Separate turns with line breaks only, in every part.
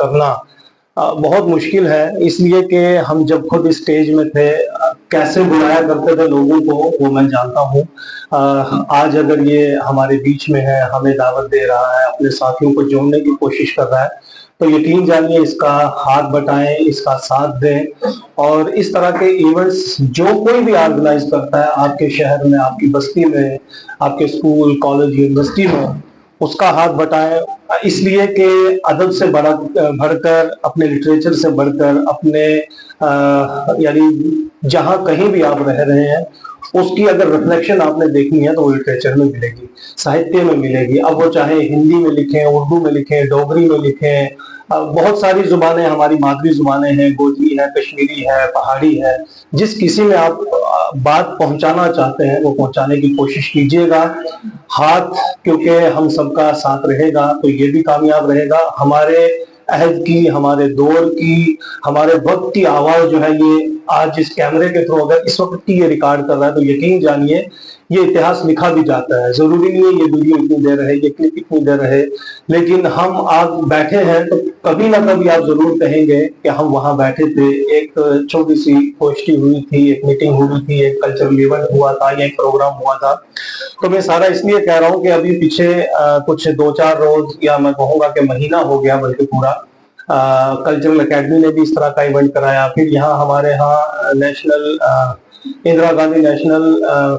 करना बहुत मुश्किल है, इसलिए कि हम जब खुद स्टेज में थे कैसे बुलाया करते थे लोगों को वो मैं जानता हूँ। आज अगर ये हमारे बीच में है, हमें दावत दे रहा है, अपने साथियों को जोड़ने की कोशिश कर रहा है, तो यकीन जानिए इसका हाथ बटाएं, इसका साथ दें। और इस तरह के इवेंट्स जो कोई भी ऑर्गेनाइज करता है आपके शहर में, आपकी बस्ती में, आपके स्कूल कॉलेज यूनिवर्सिटी में, उसका हाथ बटाएं। इसलिए कि अदब से बढ़कर, अपने लिटरेचर से बढ़कर, अपने यानी जहां कहीं भी आप रह रहे हैं उसकी अगर रिफ्लेक्शन आपने देखनी है तो वो लिटरेचर में मिलेगी, साहित्य में मिलेगी। अब वो चाहे हिंदी में लिखें, उर्दू में लिखें, डोगरी में लिखें, बहुत सारी जुबानें हमारी मादरी जुबानें हैं, गोजरी है, कश्मीरी है, पहाड़ी है। जिस किसी में आप बात पहुंचाना चाहते हैं वो पहुंचाने की कोशिश कीजिएगा। हाथ क्योंकि हम सबका साथ रहेगा तो ये भी कामयाब रहेगा। हमारे अहद की, हमारे दौर की, हमारे वक्त की आवाज जो है ये आज इस कैमरे के थ्रू अगर इस वक्त की ये रिकॉर्ड कर रहा है तो यकीन जानिए ये इतिहास लिखा भी जाता है। जरूरी नहीं है ये वीडियो इतनी देर रहे, ये क्लिप इतनी देर रहे, लेकिन हम आज बैठे हैं तो कभी ना कभी आप जरूर कहेंगे कि हम वहां बैठे थे, एक छोटी सी गोष्ठी हुई थी, एक मीटिंग हुई थी, एक कल्चरल इवेंट हुआ था या एक प्रोग्राम हुआ था। तो मैं सारा इसलिए कह रहा हूँ कि अभी पीछे कुछ 2-4 रोज या मैं कहूँगा कि महीना हो गया बल्कि पूरा, कल्चरल एकेडमी ने भी इस तरह का इवेंट कराया। फिर यहाँ हमारे यहाँ national Indira Gandhi national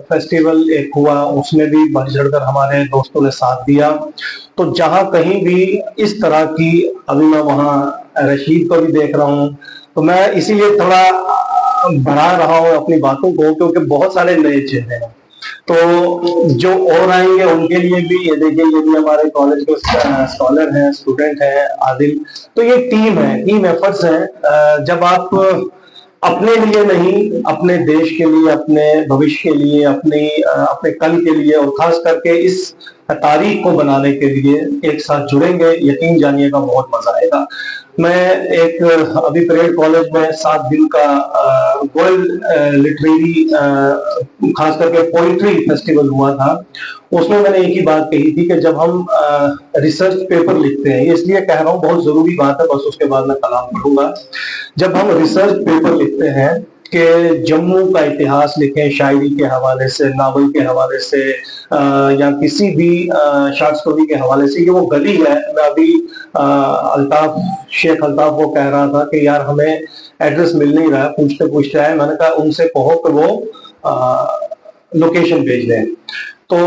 festival एक हुआ, उसमें भी बढ़ चढ़कर हमारे दोस्तों ने साथ दिया। तो जहां कहीं भी इस तरह की, अभी मैं वहां रशीद को भी देख रहा हूं, तो मैं इसीलिए थोड़ा बढ़ा रहा हूं अपनी बातों को क्योंकि बहुत सारे नए चेहरे हैं। तो जो और आएंगे उनके लिए भी ये देखिए, ये भी हमारे कॉलेज के स्कॉलर हैं, स्टूडेंट हैं, आदिल। तो ये टीम एफर्ट्स है। जब आप अपने लिए नहीं, अपने देश के लिए, अपने भविष्य के लिए, अपने कल के लिए और खास करके इस तारीख को बनाने के लिए एक साथ जुड़ेंगे, यकीन जानिएगा बहुत मजा आएगा। मैं एक अभी परेड कॉलेज में 7 दिन का वर्ल्ड लिटरेरी खास करके पोइट्री फेस्टिवल हुआ था, उसमें मैंने एक ही बात कही थी कि जब हम रिसर्च पेपर लिखते हैं, इसलिए कह रहा हूँ बहुत जरूरी बात है, बस उसके बाद मैं कलाम पढ़ूंगा। जब हम रिसर्च पेपर लिखते हैं कि जम्मू का इतिहास लिखें शायरी के हवाले से, नावल के हवाले से, या किसी भी शॉर्ट स्टोरी के हवाले से, ये वो गली है। मैं अभी शेख अल्ताफ वो कह रहा था कि यार हमें एड्रेस मिल नहीं रहा है, पूछते पूछते आए। मैंने कहा उनसे कहो कि वो लोकेशन भेज दें। तो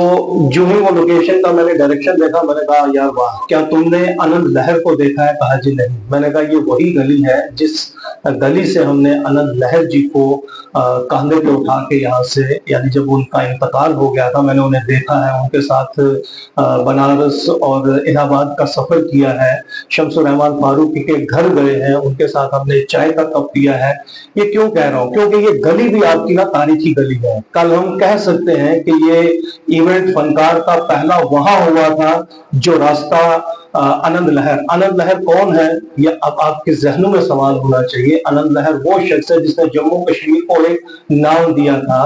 जो ही वो लोकेशन का मैंने डायरेक्शन देखा, मैंने कहा यार वाह, क्या तुमने आनंद लहर को देखा है? कहा जी नहीं। मैंने कहा ये वही गली है जिस गली से हमने आनंद लहर जी को कंधे पे उठा के यहाँ से, यानी जब उनका इंतकाल हो गया था, मैंने उन्हें देखा है, उनके साथ बनारस और इलाहाबाद का सफर किया है, शम्सुर रहमान फारूकी के घर गए हैं, उनके साथ हमने चाय का कप पिया है। ये क्यों कह रहा हूँ? क्योंकि ये गली भी आपकी ना तारीखी गली है। कल हम कह सकते हैं कि ये इवेंट फनकार का पहला वहां हुआ था जो रास्ता आनंद लहर कौन है ये अब आपके जहनों में सवाल होना चाहिए। आनंद लहर वो शख्स है जिसने जम्मू कश्मीर को एक नाम दिया था,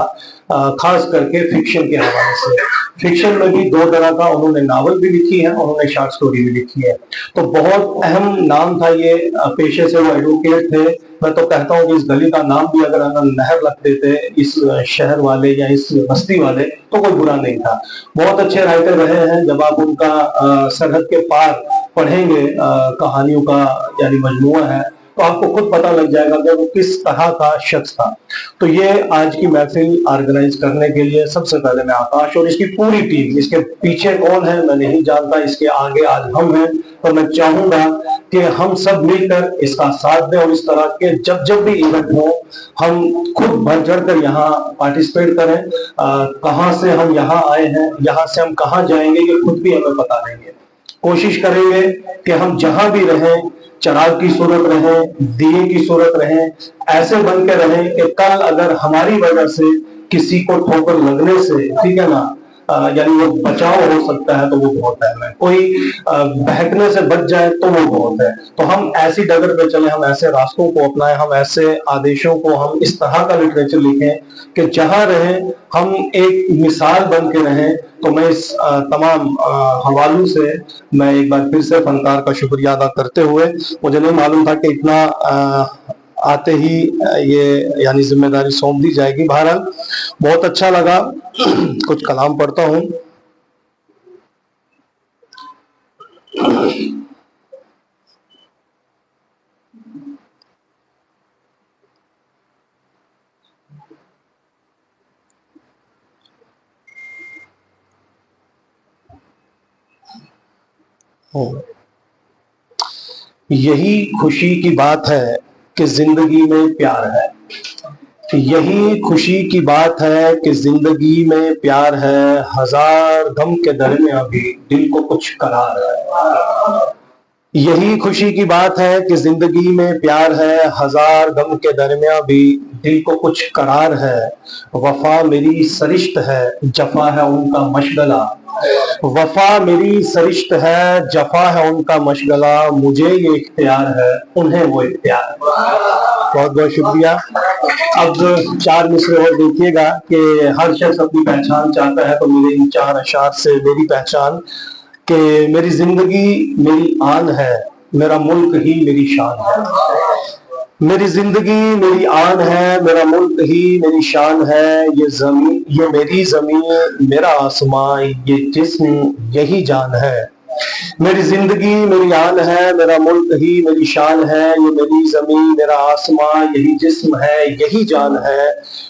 खास करके फिक्शन के हवाले से। फिक्शन में भी 2 तरह का, उन्होंने नावल भी लिखी है, उन्होंने शॉर्ट स्टोरी भी लिखी है। तो बहुत अहम नाम था ये, पेशे से वो एडवोकेट थे। मैं तो कहता हूँ कि इस गली का नाम भी अगर आनंद लहर रख देते इस शहर वाले या इस बस्ती वाले तो कोई बुरा नहीं था। बहुत अच्छे राइटर रहे हैं। जब आप उनका सरहद के पार पढ़ेंगे कहानियों का यानी मजमूआ है, तो आपको खुद पता लग जाएगा कि वो किस तरह का शख्स था। तो ये आज की महफिल ऑर्गेनाइज करने के लिए सबसे पहले मैं आकाश और इसकी पूरी टीम, इसके पीछे कौन है मैं नहीं जानता, इसके आगे आज हम हैं, तो मैं चाहूंगा कि हम सब मिलकर इसका साथ दें और इस तरह के जब जब भी इवेंट हो हम खुद बढ़ चढ़ कर यहाँ पार्टिसिपेट करें। कहाँ से हम यहाँ आए हैं, यहाँ से हम कहाँ जाएंगे ये खुद भी हमें पता नहीं है। कोशिश करेंगे कि हम जहां भी रहें चिराग की सूरत रहें, दिए की सूरत रहें, ऐसे बन के रहें कि कल अगर हमारी वजह से किसी को ठोकर लगने से, ठीक है ना, यानी वो बचाव हो सकता है तो वो बहुत अहम है। कोई बहकने से बच जाए तो वो बहुत है। तो हम ऐसी डगर पे चले, हम ऐसे रास्तों को अपनाएं, हम ऐसे आदेशों को, हम इस तरह का लिटरेचर लिखें कि जहां रहें हम एक मिसाल बन के रहें। तो मैं इस तमाम हवालों से मैं एक बार फिर से फनकार का शुक्रिया अदा करते हुए, मुझे नहीं मालूम था कि इतना आते ही ये यानी जिम्मेदारी सौंप दी जाएगी। बहरहाल बहुत अच्छा लगा। कुछ कलाम पढ़ता हूँ। यही खुशी की बात है कि जिंदगी में प्यार है। यही खुशी की बात है कि जिंदगी में प्यार है। हजार गम के दरमियां भी दिल को कुछ करार है। यही खुशी की बात है कि जिंदगी में प्यार है। हजार गम के दरमियां भी दिल को कुछ करार है। वफा मेरी सरिश्त है, जफा है उनका मशगला। वफा मेरी सरिश्त है, जफा है उनका मशगला। मुझे ये इख्तियार है, उन्हें वो इख्तियार। बहुत बहुत शुक्रिया। अब 4 मिसरे और देखिएगा कि हर शख्स अपनी पहचान चाहता है, तो मेरे इन 4 अशार से मेरी पहचान कि मेरी जिंदगी मेरी आन है, मेरा मुल्क ही मेरी शान है। मेरी जिंदगी मेरी आन है, मेरा मुल्क ही मेरी शान है। ये जमीन, ये मेरी जमीन, मेरा आसमां, ये जिस्म यही जान है। मेरी जिंदगी मेरी आन है, मेरा मुल्क ही मेरी शान है। ये मेरी जमीन, मेरा आसमां, यही जिस्म है, यही जान है।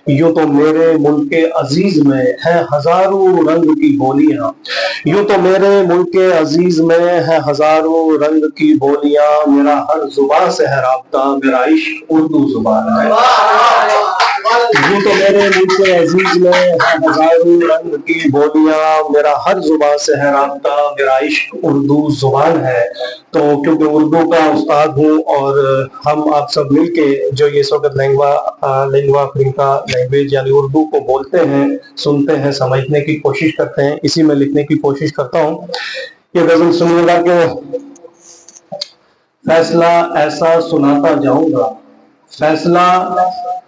यूं तो मेरे मुल्क के अजीज में है हजारों रंग की बोलियां। यूं तो मेरे मुल्क के अजीज में है हजारों रंग की बोलियां। मेरा हर जुबान से है राब्ता, मेरा इश्क उर्दू जुबान है। यूं तो मेरे मुल्क के अजीज में है हजारों रंग की बोलियां। मेरा हर जुबान से है राब्ता, मेरा इश्क उर्दू जुबान है। तो क्योंकि उर्दू का उस्ताद हूँ और हम आप सब मिलके जो ये इस वक्त लिंग्वा फ्रैंका लैंग्वेज यानी उर्दू को बोलते हैं, सुनते हैं, समझने की कोशिश करते हैं, इसी में लिखने की कोशिश करता हूँ। ये गजल सुनिएगा कि फैसला ऐसा सुनाता जाऊंगा, फैसला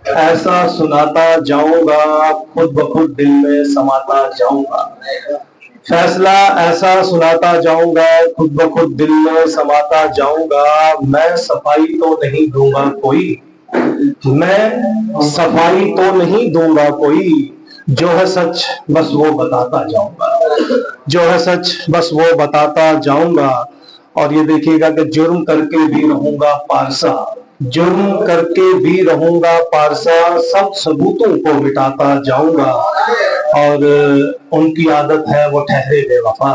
ऐसा सुनाता जाऊंगा, खुद ब खुद दिल में समाता जाऊंगा। फैसला ऐसा सुनाता जाऊंगा, खुद ब खुद दिल में समाता जाऊंगा। मैं सफाई तो नहीं दूंगा कोई, मैं सफाई तो नहीं दूंगा कोई। जो है सच बस वो बताता जाऊंगा, जो है सच बस वो बताता जाऊंगा। और ये देखिएगा कि जुर्म करके भी रहूंगा पारसा, जुर्म करके भी रहूंगा पारसा। सब सबूतों को मिटाता जाऊंगा। और उनकी आदत है वो ठहरे बेवफा,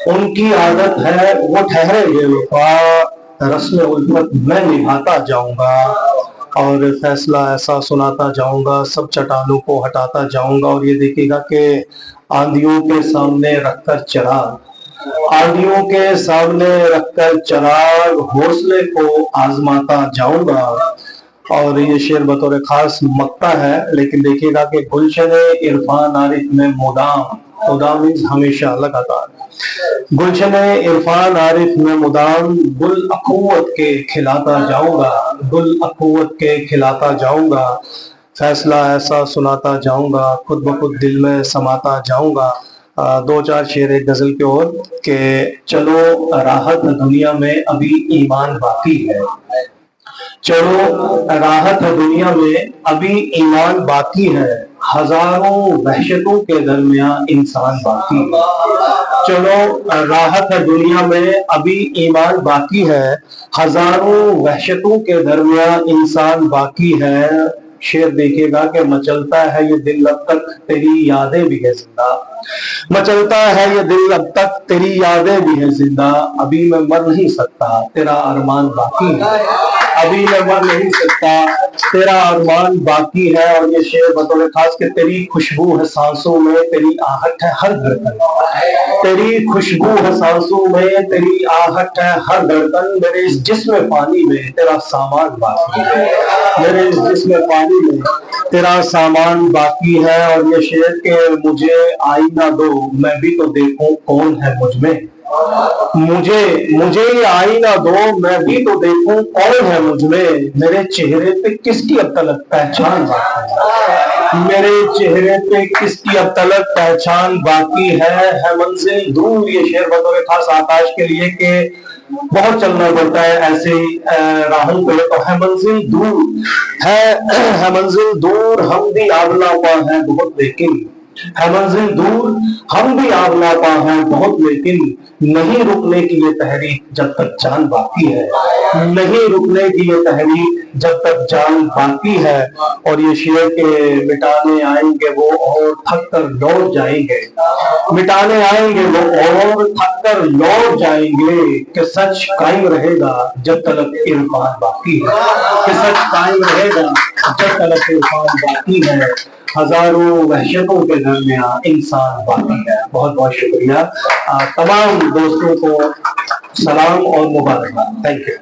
उनकी आदत है वो ठहरे बेवफा। रस्म उल्फत मैं निभाता जाऊंगा। और फैसला ऐसा सुनाता जाऊंगा, सब चट्टानों को हटाता जाऊंगा। और ये देखिएगा कि आंधियों के सामने रखकर चिराग, आंधियों के सामने रखकर चिराग, हौसले को आजमाता जाऊंगा। और ये शेर बतौर खास मक्ता है, लेकिन देखिएगा कि गुलशन इरफान आरिफ में मुदाम, मुदाम मीन्स हमेशा, लगातार। गुलशन इरफान आरिफ में मुदाम, गुल अखुवत के खिलाता जाऊंगा, गुल अखुवत के खिलाता जाऊंगा। फैसला ऐसा सुनाता जाऊंगा, खुद ब खुद दिल में समाता जाऊंगा। 2-4 शेर एक गजल के और कि चलो राहत दुनिया में अभी ईमान बाकी है, चलो राहत दुनिया में अभी ईमान बाकी है। हजारों वहशतों के दरमियान इंसान बाकी है। चलो राहत दुनिया में अभी ईमान बाकी है। हजारों वहशतों के दरमियान इंसान बाकी है। शेर देखिएगा कि मचलता है ये दिल अब तक तेरी यादें भी है जिंदा, मचलता है ये दिल अब तक तेरी यादें भी है जिंदा। अभी मैं मर नहीं सकता, तेरा अरमान बाकी है, अभी मैं मर नहीं सकता, तेरा अरमान बाकी है। और ये शेर बतौर खास कि तेरी खुशबू है सांसों में, तेरी आहट है हर धड़कन, तेरी खुशबू है सांसों में, तेरी आहट है हर धड़कन। मेरे इस जिस्म पानी में तेरा सामान बाकी है, मेरे इस जिस्म पानी में तेरा सामान बाकी है, और ये शेर के मुझे आईना दो मैं भी तो देखूं कौन है मुझ में, मुझे ये आईना दो मैं भी तो देखूं कौन है मुझ में, मेरे चेहरे पे किसकी अब तलक पहचान बाकी है, मेरे चेहरे पे किसकी अब तलक पहचान बाकी है मंजिल दूर। ये शेर बतौर खास आकाश के लिए कि बहुत चलना पड़ता है ऐसे राहों पे, तो है मंजिल दूर, है मंजिल दूर, हम भी आबलापा हैं बहुत लेकिन, है मंजिल दूर हम भी आबलापा हैं बहुत लेकिन, नहीं रुकने की ये तहरीक जब तक जान बाकी है, नहीं रुकने की ये तहरीक जब तक जान बाकी है। और ये शेर के मिटाने आएंगे वो और थक कर लौट जाएंगे, मिटाने आएंगे वो और थक कर लौट जाएंगे, कि सच कायम रहेगा जब तलक इरफान बाकी है, कि सच कायम रहेगा जब तलक इरफान बाकी है, हजारों वहशतों के दरमियान इंसान बाकी है। बहुत बहुत शुक्रिया, तमाम दोस्तों को सलाम और मुबारकबाद। Thank you.